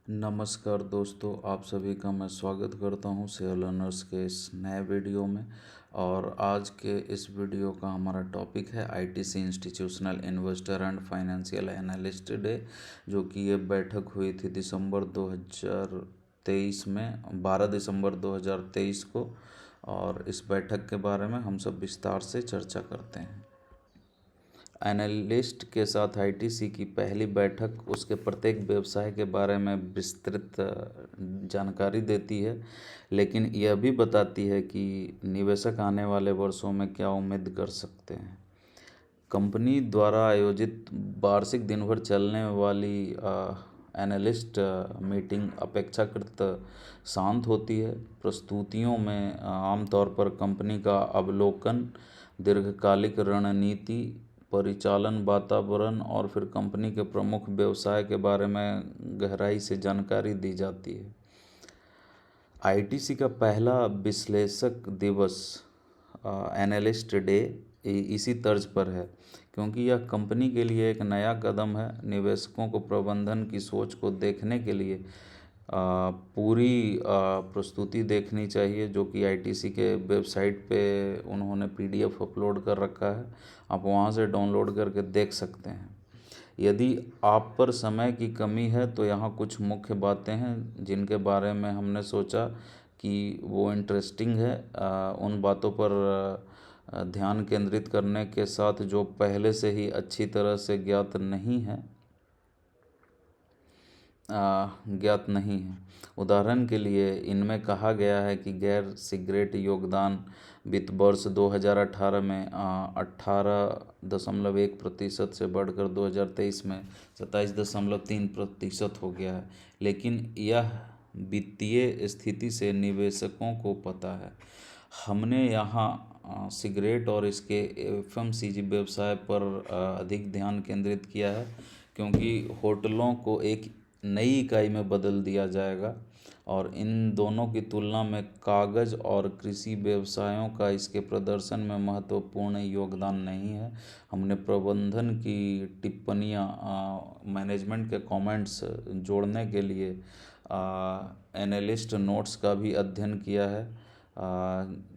नमस्कार दोस्तों, आप सभी का मैं स्वागत करता हूं शेयर लर्नर्स के इस नए वीडियो में। और आज के इस वीडियो का हमारा टॉपिक है ITC institutional investor and financial analyst day, जो कि ये बैठक हुई थी दिसंबर 2023 में, 12 दिसंबर 2023 को। और इस बैठक के बारे में हम सब विस्तार से चर्चा करते हैं। एनालिस्ट के साथ आईटीसी की पहली बैठक उसके प्रत्येक व्यवसाय के बारे में विस्तृत जानकारी देती है, लेकिन यह भी बताती है कि निवेशक आने वाले वर्षों में क्या उम्मीद कर सकते हैं। कंपनी द्वारा आयोजित वार्षिक दिन भर चलने वाली एनालिस्ट मीटिंग अपेक्षाकृत शांत होती है। प्रस्तुतियों में आमतौर पर कंपनी का अवलोकन, दीर्घकालिक रणनीति, परिचालन वातावरण और फिर कंपनी के प्रमुख व्यवसाय के बारे में गहराई से जानकारी दी जाती है। आईटीसी का पहला विश्लेषक दिवस एनालिस्ट डे इसी तर्ज पर है, क्योंकि यह कंपनी के लिए एक नया कदम है। निवेशकों को प्रबंधन की सोच को देखने के लिए पूरी प्रस्तुति देखनी चाहिए, जो कि आईटीसी के वेबसाइट पे उन्होंने पीडीएफ अपलोड कर रखा है। आप वहाँ से डाउनलोड करके देख सकते हैं। यदि आप पर समय की कमी है तो यहाँ कुछ मुख्य बातें हैं जिनके बारे में हमने सोचा कि वो इंटरेस्टिंग है। उन बातों पर ध्यान केंद्रित करने के साथ जो पहले से ही अच्छी तरह से ज्ञात नहीं है। उदाहरण के लिए, इनमें कहा गया है कि गैर सिगरेट योगदान वित्त वर्ष 2018 में 18.1% से बढ़कर 2023 में 27.3% हो गया है। लेकिन यह वित्तीय स्थिति से निवेशकों को पता है। हमने यहाँ सिगरेट और इसके एफएमसीजी व्यवसाय पर अधिक ध्यान केंद्रित किया है, क्योंकि होटलों को एक नई इकाई में बदल दिया जाएगा और इन दोनों की तुलना में कागज़ और कृषि व्यवसायों का इसके प्रदर्शन में महत्वपूर्ण योगदान नहीं है। हमने प्रबंधन की टिप्पणियाँ, मैनेजमेंट के कमेंट्स जोड़ने के लिए एनालिस्ट नोट्स का भी अध्ययन किया है,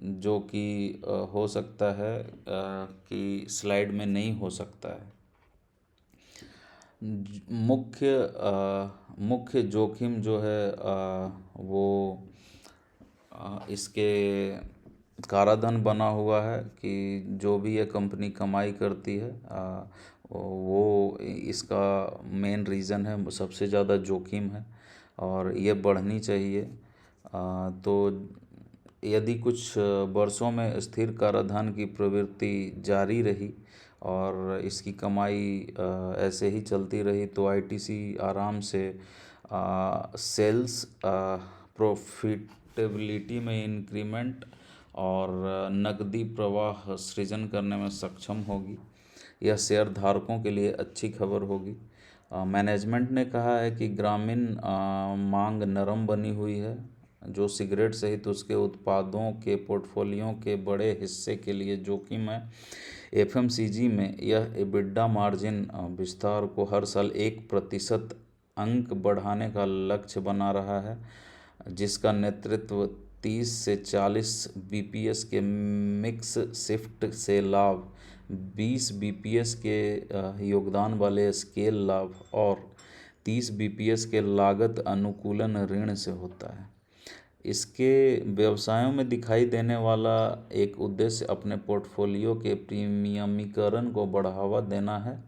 जो कि हो सकता है कि स्लाइड में नहीं हो सकता है। मुख्य जोखिम जो है वो इसके काराधन बना हुआ है कि जो भी ये कंपनी कमाई करती है वो इसका मेन रीज़न है, सबसे ज़्यादा जोखिम है और ये बढ़नी चाहिए। तो यदि कुछ वर्षों में स्थिर कराधान की प्रवृत्ति जारी रही और इसकी कमाई ऐसे ही चलती रही तो आईटीसी आराम से सेल्स प्रॉफिटेबिलिटी में इंक्रीमेंट और नकदी प्रवाह सृजन करने में सक्षम होगी। यह शेयर धारकों के लिए अच्छी खबर होगी। मैनेजमेंट ने कहा है कि ग्रामीण मांग नरम बनी हुई है, जो सिगरेट सहित उसके उत्पादों के पोर्टफोलियो के बड़े हिस्से के लिए जोखिम है। एफएमसीजी में यह एबिडा मार्जिन विस्तार को हर साल 1% अंक बढ़ाने का लक्ष्य बना रहा है, जिसका नेतृत्व 30 से 40 बीपीएस के मिक्स शिफ्ट से लाभ, 20 बीपीएस के योगदान वाले स्केल लाभ और 30 बीपीएस के लागत अनुकूलन ऋण से होता है। इसके व्यवसायों में दिखाई देने वाला एक उद्देश्य अपने पोर्टफोलियो के प्रीमियमीकरण को बढ़ावा देना है।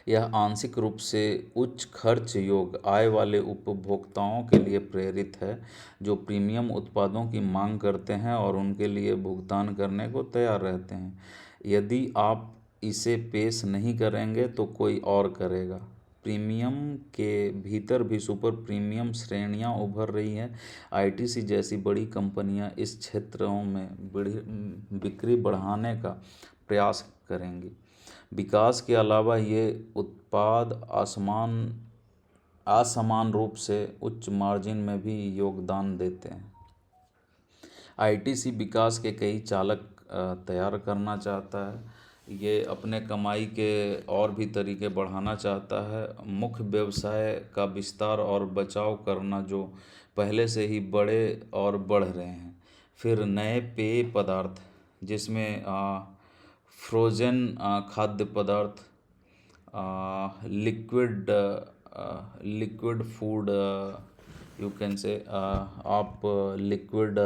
यह आंशिक रूप से उच्च खर्च योग्य आय वाले उपभोक्ताओं के लिए प्रेरित है, जो प्रीमियम उत्पादों की मांग करते हैं और उनके लिए भुगतान करने को तैयार रहते हैं। यदि आप इसे पेश नहीं करेंगे तो कोई और करेगा। प्रीमियम के भीतर भी सुपर प्रीमियम श्रेणियां उभर रही हैं। आईटीसी जैसी बड़ी कंपनियां इस क्षेत्रों में बिक्री बढ़ाने का प्रयास करेंगी। विकास के अलावा ये उत्पाद असमान रूप से उच्च मार्जिन में भी योगदान देते हैं। आईटीसी विकास के कई चालक तैयार करना चाहता है, ये अपने कमाई के और भी तरीके बढ़ाना चाहता है। मुख्य व्यवसाय का विस्तार और बचाव करना जो पहले से ही बड़े और बढ़ रहे हैं। फिर नए पेय पदार्थ जिसमें फ्रोज़न खाद्य पदार्थ, liquid liquid food, you can say आप लिक्विड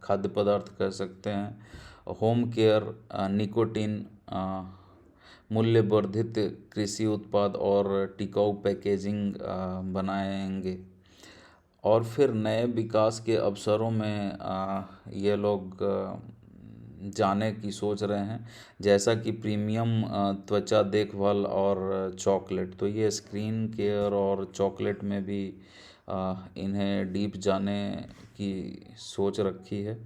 खाद्य पदार्थ कह सकते हैं। होम केयर, निकोटिन, मूल्य वर्धित कृषि उत्पाद और टिकाऊ पैकेजिंग बनाएंगे। और फिर नए विकास के अवसरों में ये लोग जाने की सोच रहे हैं, जैसा कि प्रीमियम त्वचा देखभाल और चॉकलेट। तो ये स्क्रीन केयर और चॉकलेट में भी इन्हें डीप जाने की सोच रखी है।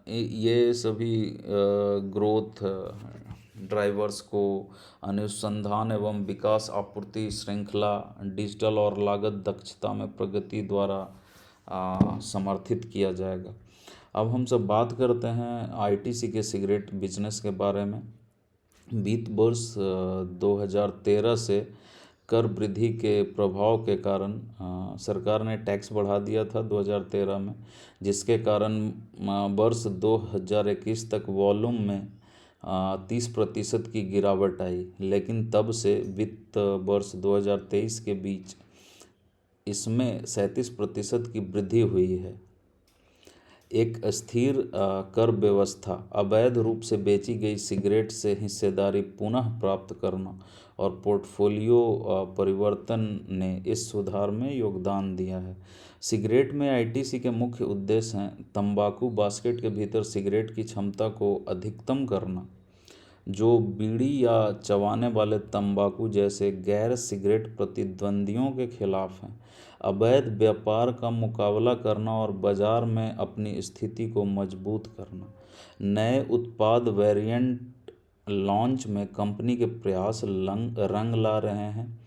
ये सभी ग्रोथ ड्राइवर्स को अनुसंधान एवं विकास, आपूर्ति श्रृंखला, डिजिटल और लागत दक्षता में प्रगति द्वारा समर्थित किया जाएगा। अब हम सब बात करते हैं आईटीसी के सिगरेट बिजनेस के बारे में। वित्त वर्ष 2013 से कर वृद्धि के प्रभाव के कारण सरकार ने टैक्स बढ़ा दिया था 2013 में, जिसके कारण वर्ष 2021 तक वॉल्यूम में 30% की गिरावट आई। लेकिन तब से वित्त वर्ष 2023 के बीच इसमें 37% की वृद्धि हुई है। एक स्थिर कर व्यवस्था, अवैध रूप से बेची गई सिगरेट से हिस्सेदारी पुनः प्राप्त करना और पोर्टफोलियो परिवर्तन ने इस सुधार में योगदान दिया है। सिगरेट में आईटीसी के मुख्य उद्देश्य हैं तंबाकू बास्केट के भीतर सिगरेट की क्षमता को अधिकतम करना, जो बीड़ी या चबाने वाले तंबाकू जैसे गैर सिगरेट प्रतिद्वंदियों के खिलाफ हैं, अवैध व्यापार का मुकाबला करना और बाजार में अपनी स्थिति को मजबूत करना। नए उत्पाद वेरिएंट लॉन्च में कंपनी के प्रयास रंग ला रहे हैं।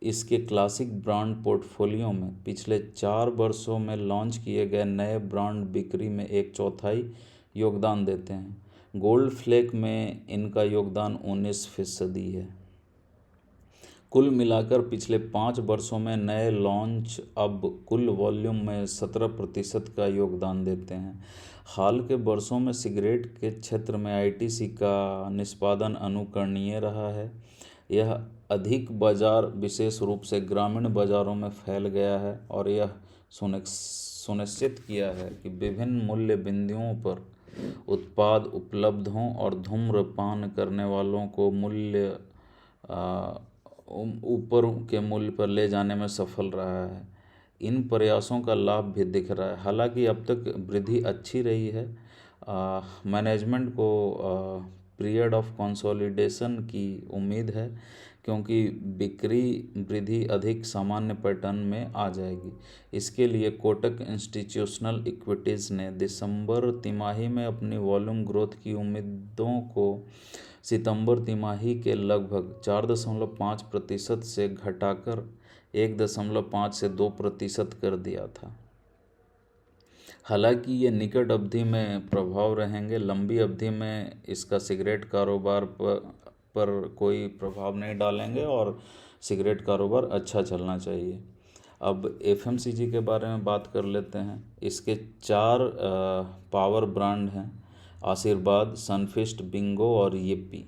इसके क्लासिक ब्रांड पोर्टफोलियो में पिछले 4 वर्षों में लॉन्च किए गए नए ब्रांड बिक्री में 1/4 योगदान देते हैं। गोल्ड फ्लेक में इनका योगदान 19% है। कुल मिलाकर पिछले 5 वर्षों में नए लॉन्च अब कुल वॉल्यूम में 17% का योगदान देते हैं। हाल के वर्षों में सिगरेट के क्षेत्र में आईटीसी का निष्पादन अनुकरणीय रहा है। यह अधिक बाजार, विशेष रूप से ग्रामीण बाजारों में फैल गया है और यह सुनिश्चित किया है कि विभिन्न मूल्य बिंदुओं पर उत्पाद उपलब्ध हों और धूम्रपान करने वालों को ऊपर के मूल्य पर ले जाने में सफल रहा है। इन प्रयासों का लाभ भी दिख रहा है। हालांकि अब तक वृद्धि अच्छी रही है। मैनेजमेंट को पीरियड ऑफ कंसोलिडेशन की उम्मीद है, क्योंकि बिक्री वृद्धि अधिक सामान्य पैटर्न में आ जाएगी। इसके लिए कोटक इंस्टीट्यूशनल इक्विटीज़ ने दिसंबर तिमाही में अपनी वॉल्यूम ग्रोथ की उम्मीदों को सितंबर तिमाही के लगभग 4.5% से घटाकर 1.5 से 2% कर दिया था। हालांकि ये निकट अवधि में प्रभाव रहेंगे, लंबी अवधि में इसका सिगरेट कारोबार पर कोई प्रभाव नहीं डालेंगे और सिगरेट कारोबार अच्छा चलना चाहिए। अब एफएमसीजी के बारे में बात कर लेते हैं। इसके 4 पावर ब्रांड हैं, आशीर्वाद, सनफीस्ट, बिंगो और येपी।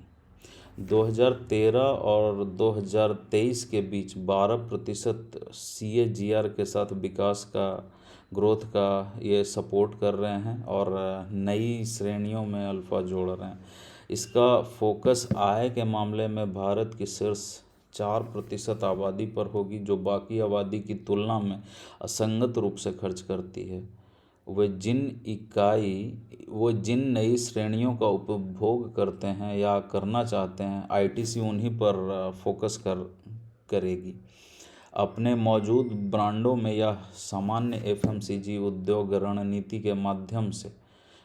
2013 और 2023 के बीच 12% CAGR के साथ विकास का, ग्रोथ का ये सपोर्ट कर रहे हैं और नई श्रेणियों में अल्फा जोड़ रहे हैं। इसका फोकस आय के मामले में भारत की शीर्ष 4% आबादी पर होगी, जो बाकी आबादी की तुलना में असंगत रूप से खर्च करती है। वो जिन नई श्रेणियों का उपभोग करते हैं या करना चाहते हैं, आईटीसी उन्हीं पर फोकस करेगी। अपने मौजूद ब्रांडों में यह सामान्य एफएमसीजी उद्योग रणनीति के माध्यम से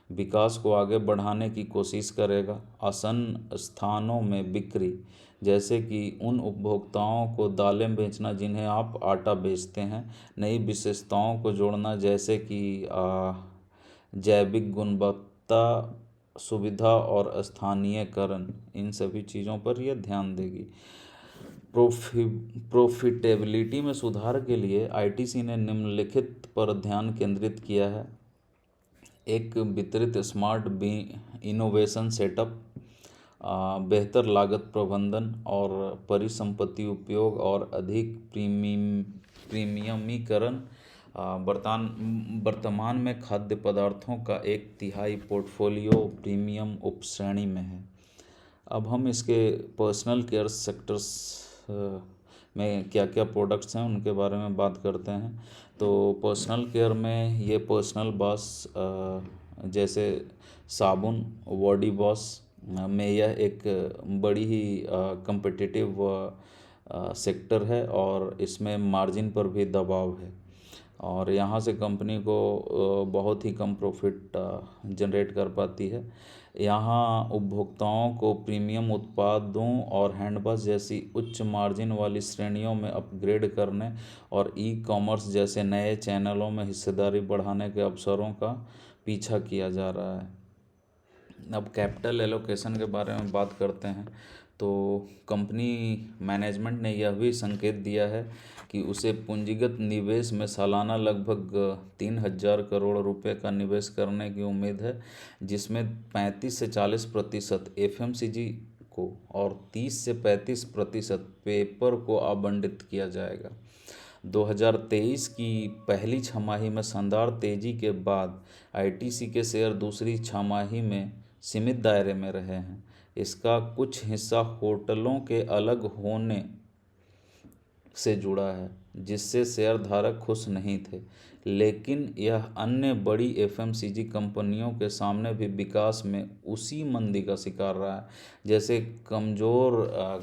विकास को आगे बढ़ाने की कोशिश करेगा। आसन्न स्थानों में बिक्री, जैसे कि उन उपभोक्ताओं को दालें बेचना जिन्हें आप आटा बेचते हैं, नई विशेषताओं को जोड़ना जैसे कि जैविक गुणवत्ता सुविधा और स्थानीयकरण, इन सभी चीज़ों पर यह ध्यान देगी। प्रॉफिटेबिलिटी में सुधार के लिए आईटीसी ने निम्नलिखित पर ध्यान केंद्रित किया है। एक वितरित स्मार्ट बी इनोवेशन सेटअप, बेहतर लागत प्रबंधन और परिसंपत्ति उपयोग और अधिक प्रीमियमीकरण। वर्तमान में खाद्य पदार्थों का 1/3 पोर्टफोलियो प्रीमियम उपश्रेणी में है। अब हम इसके पर्सनल केयर सेक्टर्स में क्या क्या प्रोडक्ट्स हैं उनके बारे में बात करते हैं। तो पर्सनल केयर में ये पर्सनल वॉश जैसे साबुन, बॉडी वॉश में यह एक बड़ी ही कम्पिटिटिव सेक्टर है और इसमें मार्जिन पर भी दबाव है और यहाँ से कंपनी को बहुत ही कम प्रॉफिट जनरेट कर पाती है। यहाँ उपभोक्ताओं को प्रीमियम उत्पादों और हैंडवॉश जैसी उच्च मार्जिन वाली श्रेणियों में अपग्रेड करने और ई कॉमर्स जैसे नए चैनलों में हिस्सेदारी बढ़ाने के अवसरों का पीछा किया जा रहा है। अब कैपिटल एलोकेशन के बारे में बात करते हैं तो कंपनी मैनेजमेंट ने यह भी संकेत दिया है कि उसे पूंजीगत निवेश में सालाना लगभग 3,000 करोड़ रुपए का निवेश करने की उम्मीद है, जिसमें 35 से 40% एफएमसीजी को और 30 से 35% पेपर को आवंटित किया जाएगा। 2023 की पहली छमाही में शानदार तेजी के बाद आईटीसी के शेयर दूसरी छमाही में सीमित दायरे में रहे हैं। इसका कुछ हिस्सा होटलों के अलग होने से जुड़ा है, जिससे शेयरधारक खुश नहीं थे, लेकिन यह अन्य बड़ी एफएमसीजी कंपनियों के सामने भी विकास में उसी मंदी का शिकार रहा है, जैसे कमज़ोर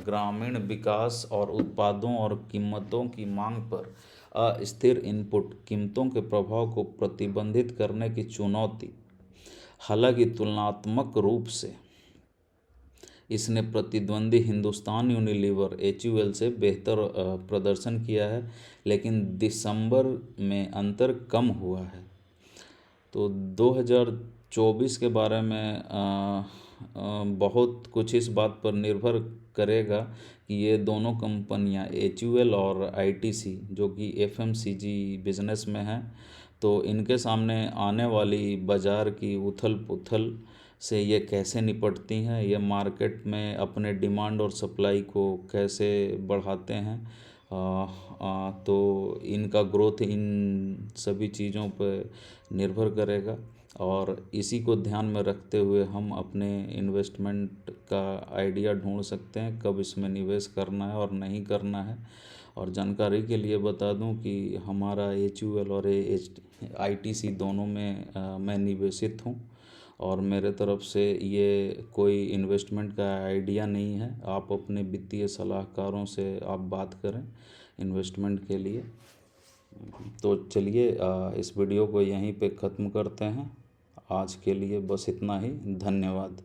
ग्रामीण विकास और उत्पादों और कीमतों की मांग पर अस्थिर इनपुट कीमतों के प्रभाव को प्रतिबंधित करने की चुनौती। हालांकि तुलनात्मक रूप से इसने प्रतिद्वंदी हिंदुस्तान यूनिलीवर HUL से बेहतर प्रदर्शन किया है, लेकिन दिसंबर में अंतर कम हुआ है। तो 2024 के बारे में बहुत कुछ इस बात पर निर्भर करेगा कि ये दोनों कंपनियां HUL और ITC जो कि FMCG बिजनेस में हैं, तो इनके सामने आने वाली बाज़ार की उथल पुथल से ये कैसे निपटती हैं, ये मार्केट में अपने डिमांड और सप्लाई को कैसे बढ़ाते हैं। तो इनका ग्रोथ इन सभी चीज़ों पर निर्भर करेगा और इसी को ध्यान में रखते हुए हम अपने इन्वेस्टमेंट का आइडिया ढूंढ सकते हैं, कब इसमें निवेश करना है और नहीं करना है। और जानकारी के लिए बता दूं कि हमारा HUL और ITC दोनों में मैं निवेशित हूं और मेरे तरफ से ये कोई इन्वेस्टमेंट का आइडिया नहीं है। आप अपने वित्तीय सलाहकारों से आप बात करें इन्वेस्टमेंट के लिए। तो चलिए इस वीडियो को यहीं पे ख़त्म करते हैं। आज के लिए बस इतना ही। धन्यवाद।